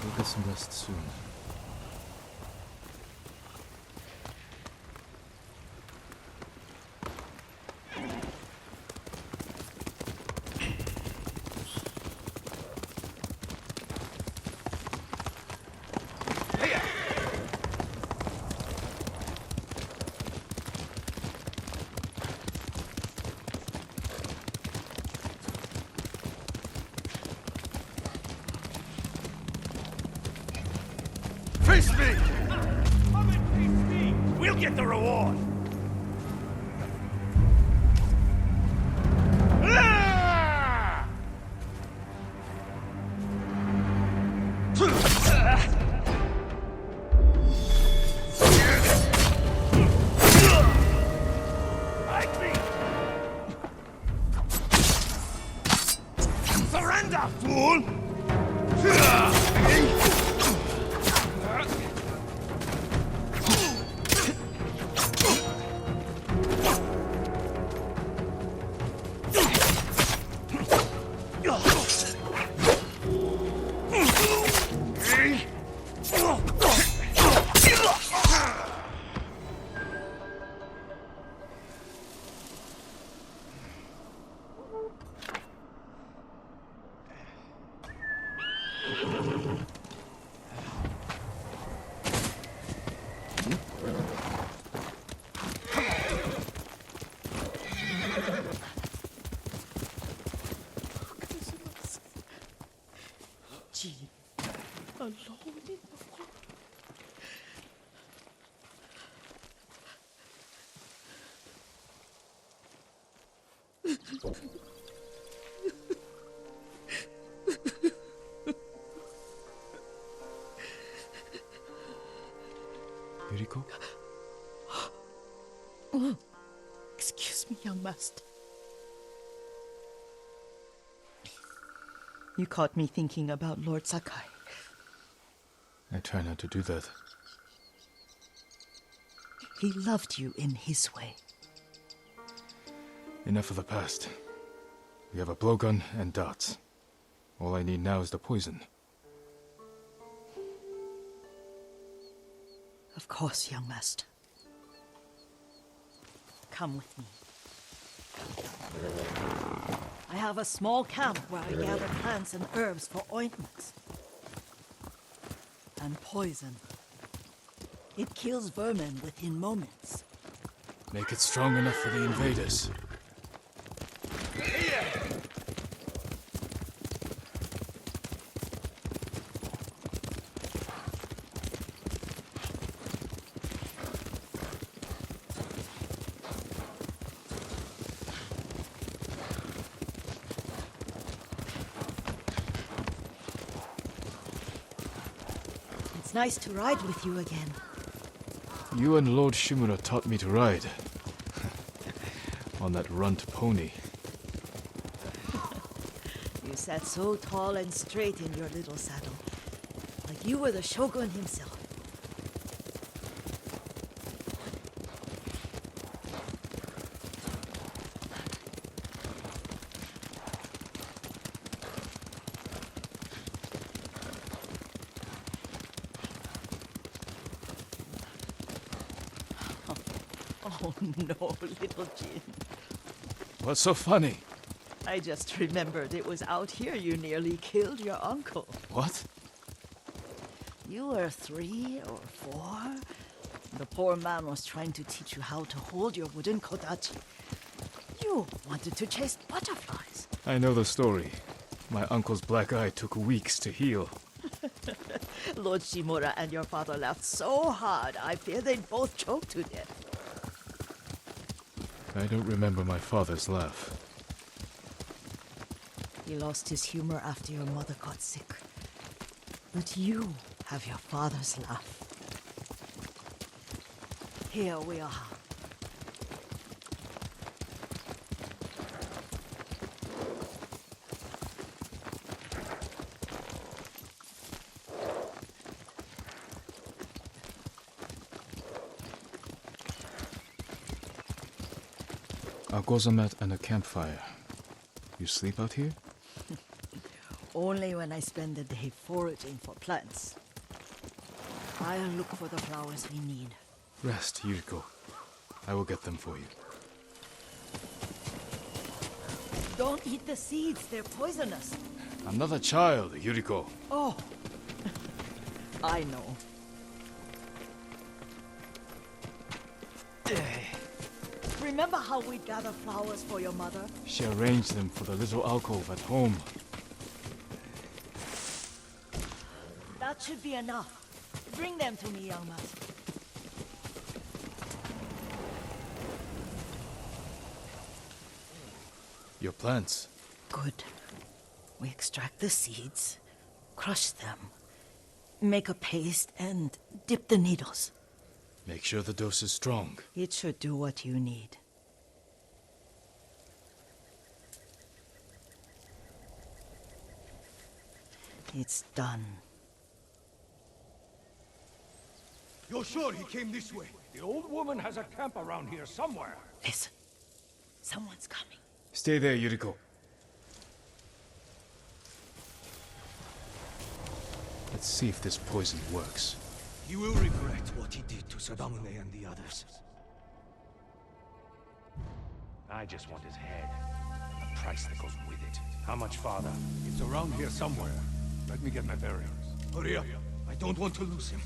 We'll get some rest soon. Face me! Come and face me! We'll get the reward! Ah! Like me! Surrender, fool! Alone in the world. Yuriko? Oh, excuse me, young master. You caught me thinking about Lord Sakai. I try not to do that. He loved you in his way. Enough of the past. We have a blowgun and darts. All I need now is the poison. Of course, young master. Come with me. I have a small camp where I gather plants and herbs for ointments. And poison. It kills vermin within moments. Make it strong enough for the invaders. It's nice to ride with you again. You and Lord Shimura taught me to ride. On that runt pony. You sat so tall and straight in your little saddle. Like you were the shogun himself. Oh no, little Jin. What's so funny? I just remembered it was out here you nearly killed your uncle. What? You were 3 or 4. The poor man was trying to teach you how to hold your wooden kodachi. You wanted to chase butterflies. I know the story. My uncle's black eye took weeks to heal. Lord Shimura and your father laughed so hard, I fear they'd both choke to death. I don't remember my father's laugh. He lost his humor after your mother got sick. But you have your father's laugh. Here we are. A gozamat and a campfire. You sleep out here? Only when I spend the day foraging for plants. I'll look for the flowers we need. Rest, Yuriko. I will get them for you. Don't eat the seeds, they're poisonous. I'm not a child, Yuriko. Oh, I know. Remember how we'd gather flowers for your mother? She arranged them for the little alcove at home. That should be enough. Bring them to me, young master. Your plants. Good. We extract the seeds, crush them, make a paste, and dip the needles. Make sure the dose is strong. It should do what you need. It's done. You're sure he came this way? The old woman has a camp around here somewhere. Listen. Someone's coming. Stay there, Yuriko. Let's see if this poison works. He will regret what he did to Sadamune and the others. I just want his head. The price that goes with it. How much farther? It's around here somewhere. Let me get my bearings. Hurry up. I don't want to lose him.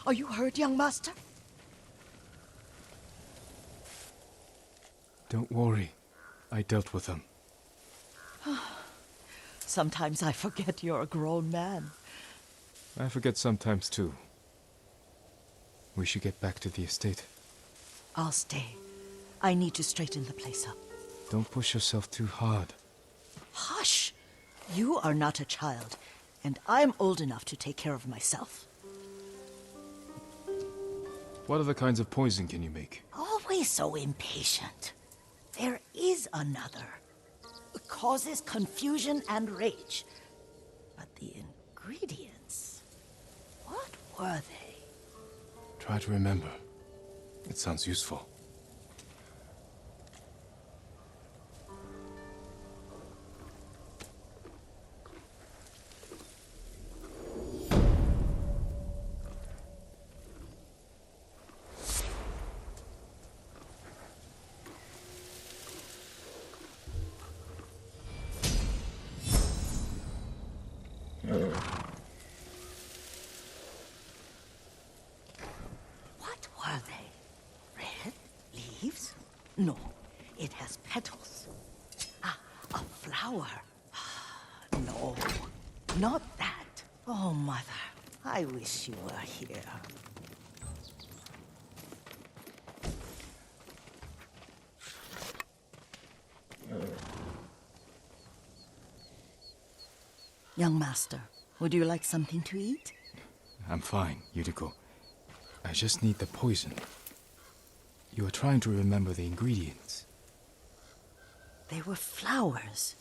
Are you hurt, young master? Don't worry. I dealt with them. Sometimes I forget you're a grown man. I forget sometimes too. We should get back to the estate. I'll stay. I need to straighten the place up. Don't push yourself too hard. Hush! You are not a child, and I'm old enough to take care of myself. What other kinds of poison can you make? Always so impatient. There is another. It causes confusion and rage. But the ingredients... what were they? Try to remember. It sounds useful. What were they? Red leaves? No, it has petals. Ah, a flower. No, not that. Oh, mother, I wish you were here. Young master, would you like something to eat? I'm fine, Yuriko. I just need the poison. You are trying to remember the ingredients. They were flowers.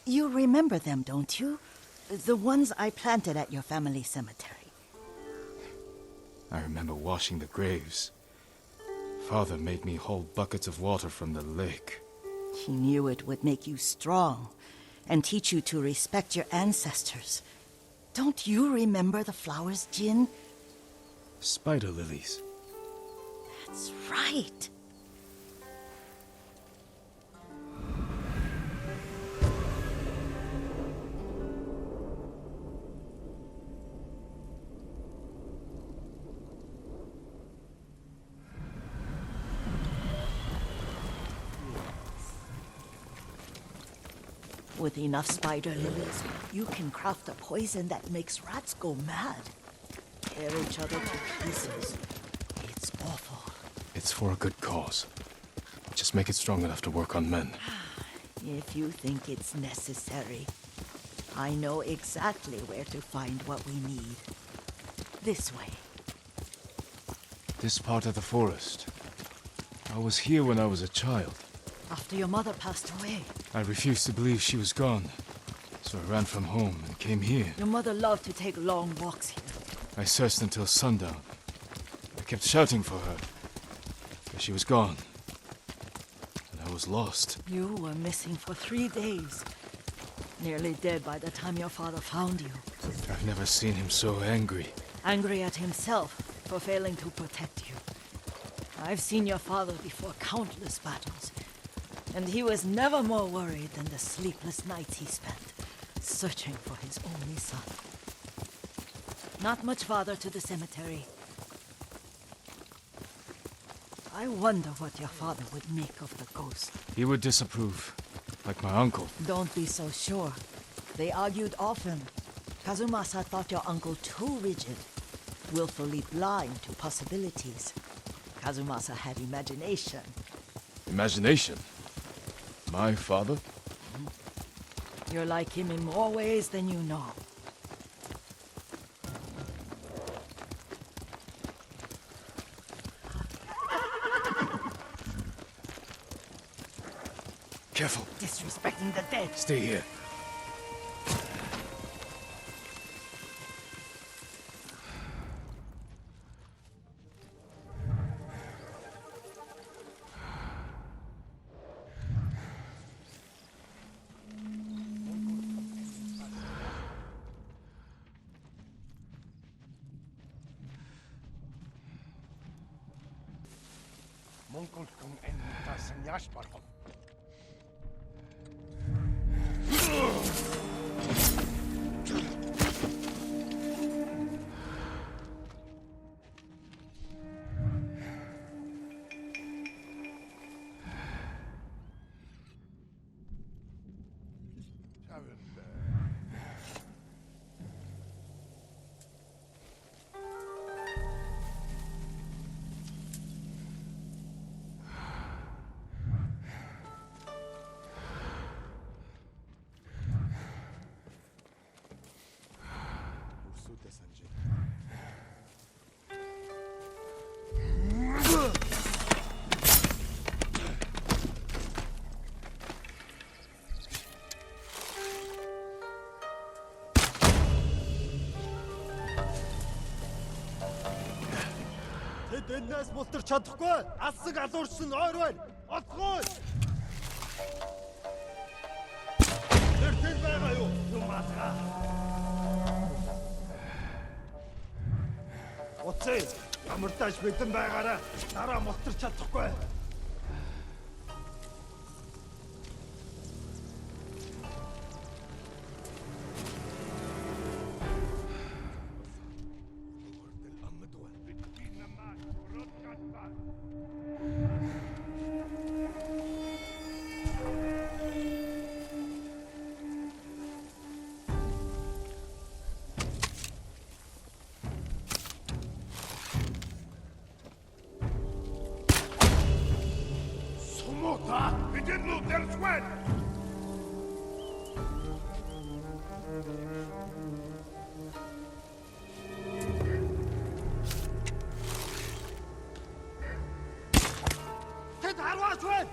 You remember them, don't you? The ones I planted at your family cemetery. I remember washing the graves. Father made me haul buckets of water from the lake. He knew it would make you strong and teach you to respect your ancestors. Don't you remember the flowers, Jin? Spider lilies. That's right. With enough spider lilies, you can craft a poison that makes rats go mad. Tear each other to pieces. It's awful. It's for a good cause. Just make it strong enough to work on men. If you think it's necessary, I know exactly where to find what we need. This way. This part of the forest. I was here when I was a child. After your mother passed away. I refused to believe she was gone. So I ran from home and came here. Your mother loved to take long walks here. I searched until sundown. I kept shouting for her. But she was gone. And I was lost. You were missing for 3 days. Nearly dead by the time your father found you. I've never seen him so angry. Angry at himself for failing to protect you. I've seen your father before countless battles. And he was never more worried than the sleepless nights he spent searching for his only son. Not much farther to the cemetery. I wonder what your father would make of the ghost. He would disapprove, like my uncle. Don't be so sure. They argued often. Kazumasa thought your uncle too rigid, willfully blind to possibilities. Kazumasa had imagination. Imagination? My father? You're like him in more ways than you know. Careful. Disrespecting the dead. Stay here. Энээс мултарч чадахгүй. Алсаг алуурсан ойр байна. Олцгоо. Тэр байгаа юу? Юм аасгаа. Уцээ. Ямар тааш бэдэн байгаараа дараа мултарч чадахгүй. We didn't lose their sweat! Тэд харваач байна.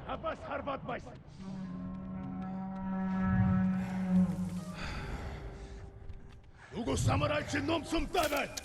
Habas harbat байсан. самурайчи ном сумтай байна.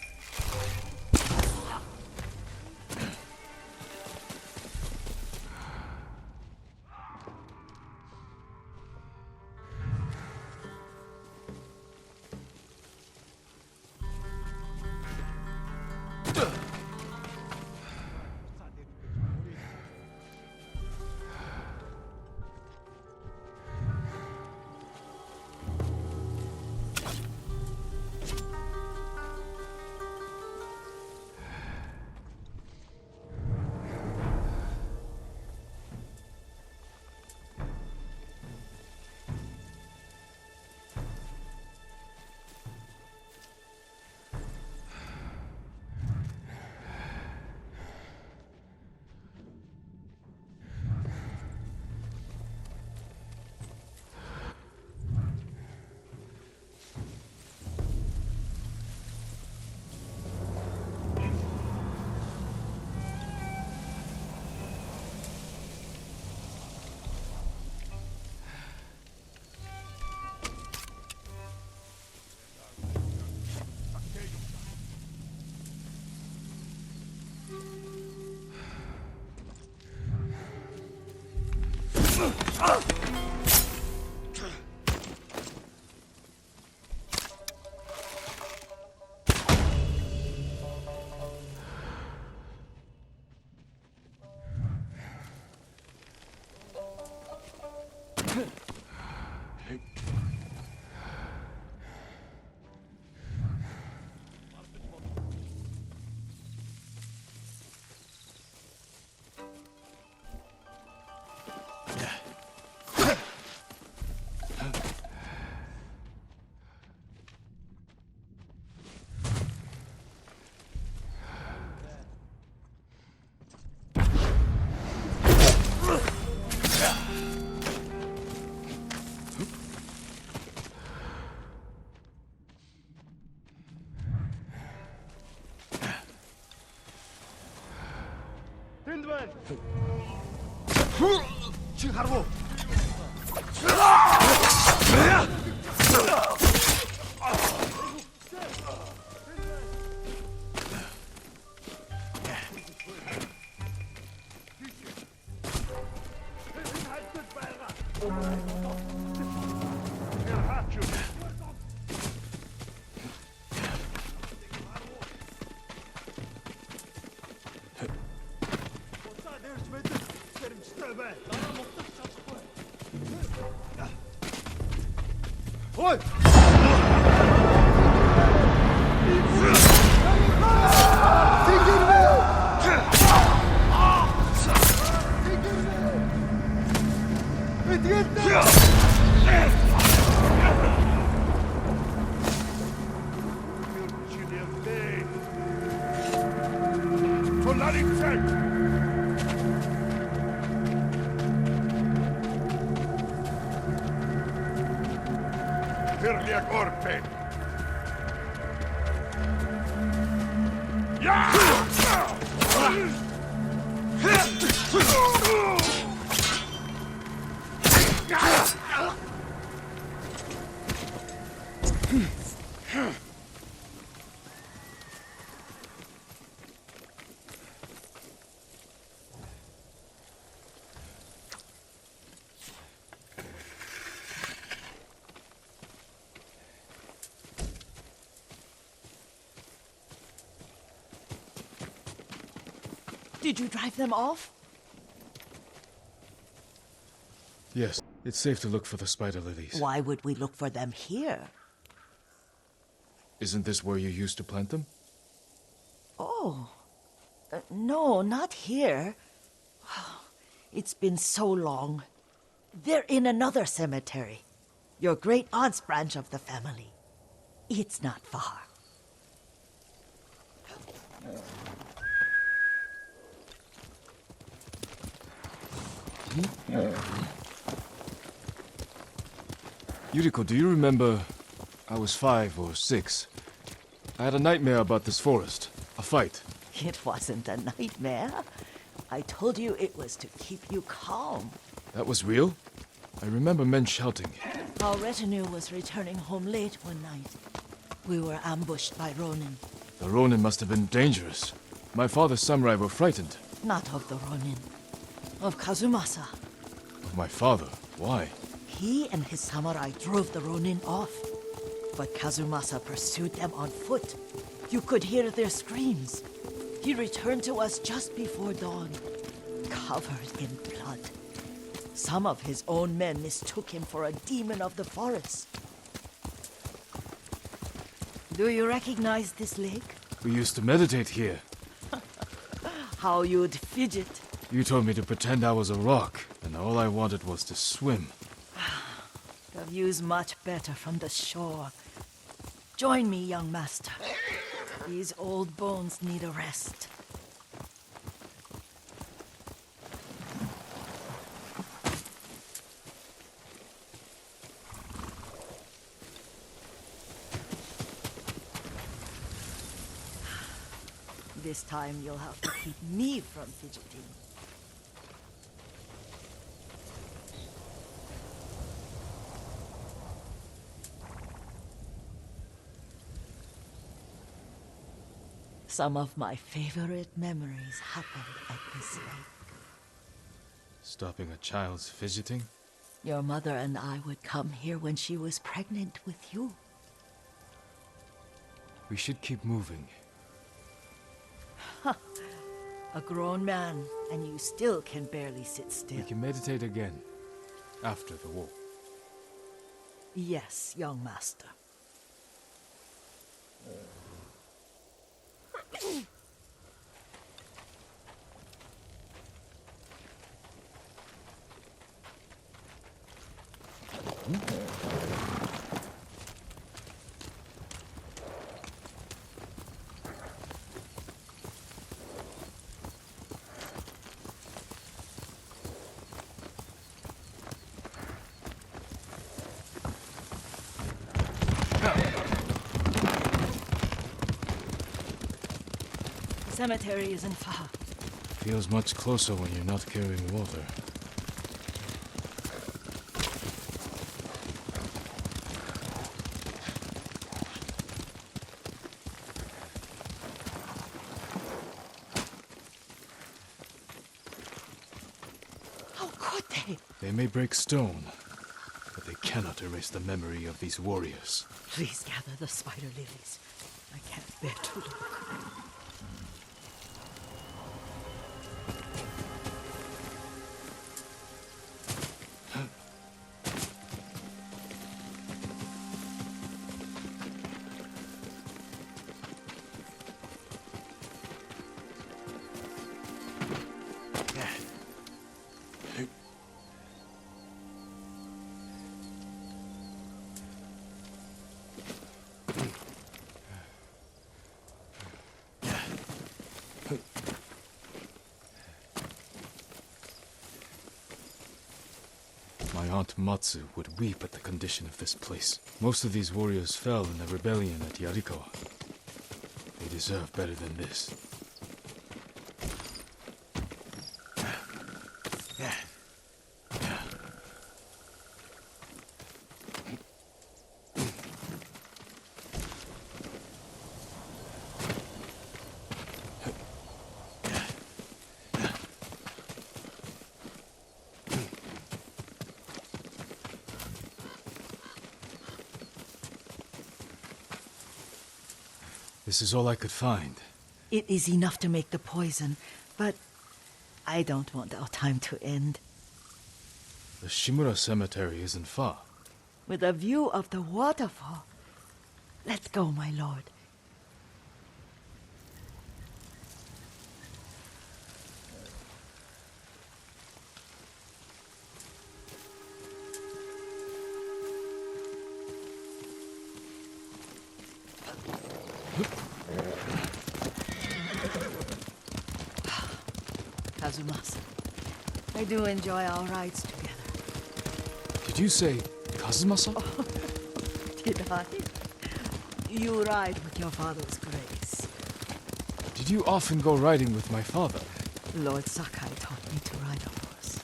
Тэнд байна. Чи харав уу? Ой! Did you drive them off? Yes, it's safe to look for the spider lilies. Why would we look for them here? Isn't this where you used to plant them? Oh, no, not here. It's been so long. They're in another cemetery. Your great-aunt's branch of the family. It's not far. Yuriko, do you remember? I was 5 or 6. I had a nightmare about this forest. A fight. It wasn't a nightmare. I told you it was to keep you calm. That was real? I remember men shouting. Our retinue was returning home late one night. We were ambushed by Ronin. The Ronin must have been dangerous. My father's samurai were frightened. Not of the Ronin. Of Kazumasa. Of my father? Why? He and his samurai drove the Ronin off. But Kazumasa pursued them on foot. You could hear their screams. He returned to us just before dawn, covered in blood. Some of his own men mistook him for a demon of the forest. Do you recognize this lake? We used to meditate here. How you'd fidget. You told me to pretend I was a rock, and all I wanted was to swim. The view's much better from the shore. Join me, young master. These old bones need a rest. This time you'll have to keep me from fidgeting. Some of my favorite memories happened at this lake. Stopping a child's fidgeting? Your mother and I would come here when she was pregnant with you. We should keep moving. A grown man, and you still can barely sit still. We can meditate again, after the war. Yes, young master. The cemetery isn't far. Feels much closer when you're not carrying water. How could they? They may break stone, but they cannot erase the memory of these warriors. Please gather the spider lilies. I can't bear to look. My Aunt Matsu would weep at the condition of this place. Most of these warriors fell in the rebellion at Yarikawa. They deserve better than this. This is all I could find. It is enough to make the poison, but I don't want our time to end. The Shimura Cemetery isn't far. With a view of the waterfall. Let's go, my lord. Kazumasa, I do enjoy our rides together. Did you say Kazumasa? Did I? You ride with your father's grace. Did you often go riding with my father? Lord Sakai taught me to ride a horse.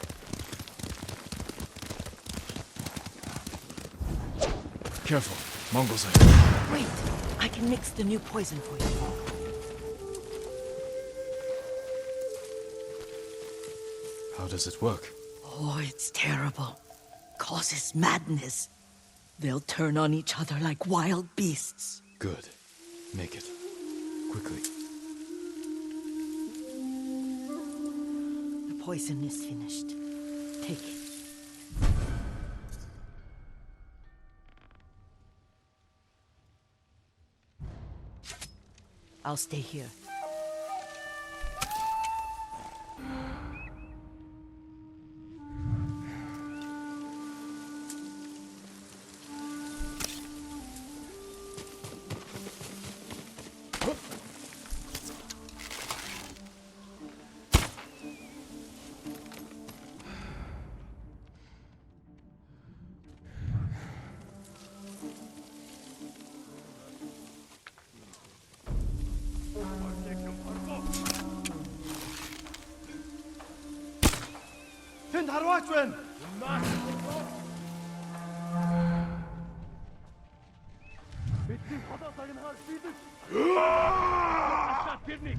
Careful, Mongols are here. Wait! can mix the new poison for you. How does it work? Oh, it's terrible. Causes madness. They'll turn on each other like wild beasts. Good. Make it. Quickly. The poison is finished. Take it. I'll stay here. Тэнд харваач байна. Бидний холоо сагнахаар шийдэж. Ашаа тэрний.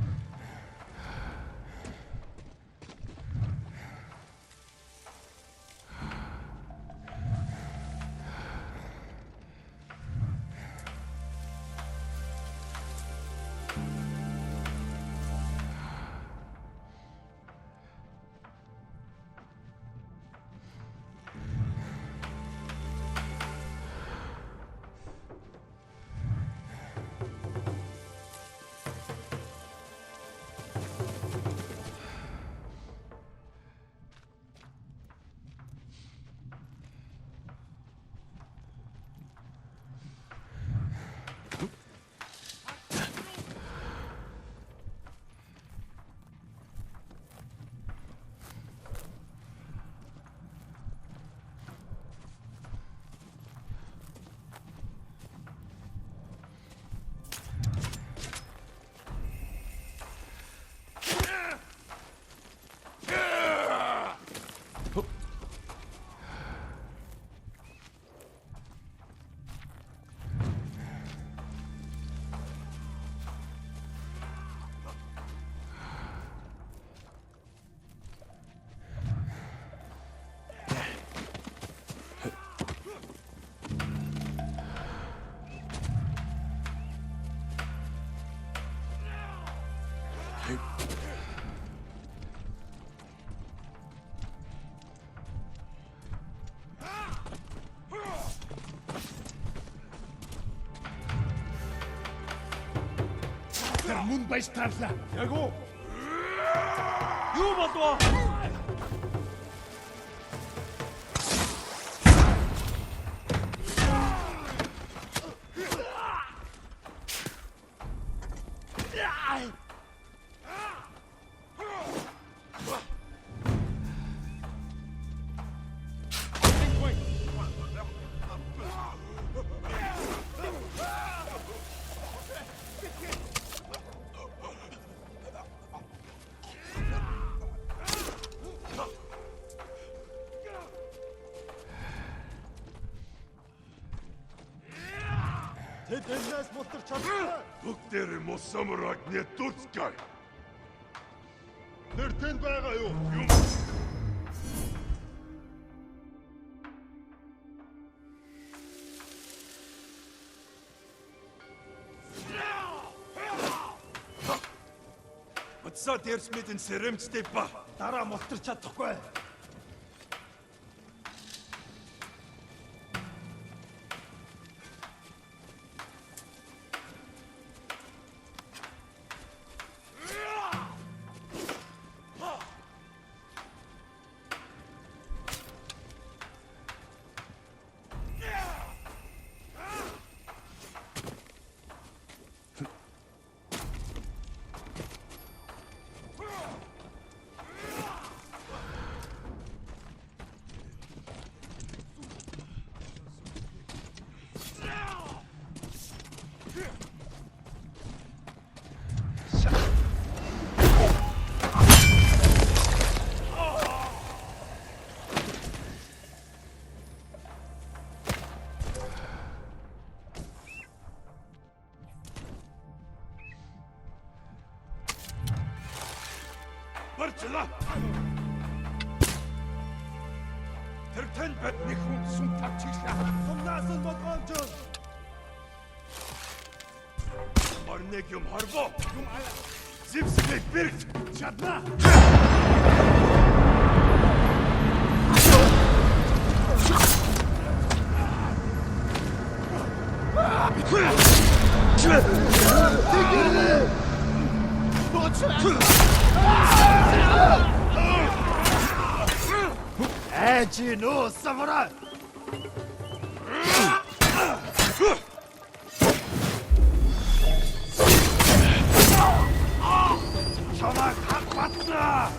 Тэр мөн байж тарлаа. Яг уу. Юу болов? Тэд энэс мутар чадсан. Бүгдээр мос самураг не туцкай. Тэр тэнд байгаа юу? Утсаа дээрс мэдэн сэрэмжтэй ба. Дараа мутар чадахгүй. авчлаа. Тэр тань бидний хүн сүм тавчихлаа. Сумнаас нь бодгоомж. Орныг юм харбоо. Юм зипсэг бэрт чадна. Эжи нөө самурай. Чамаа хаппатна.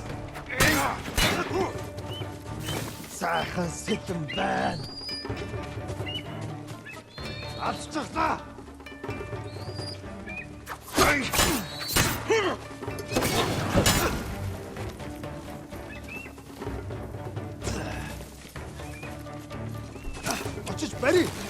Сайхан сэтгэн байна. Авчихлаа. Очиж барь.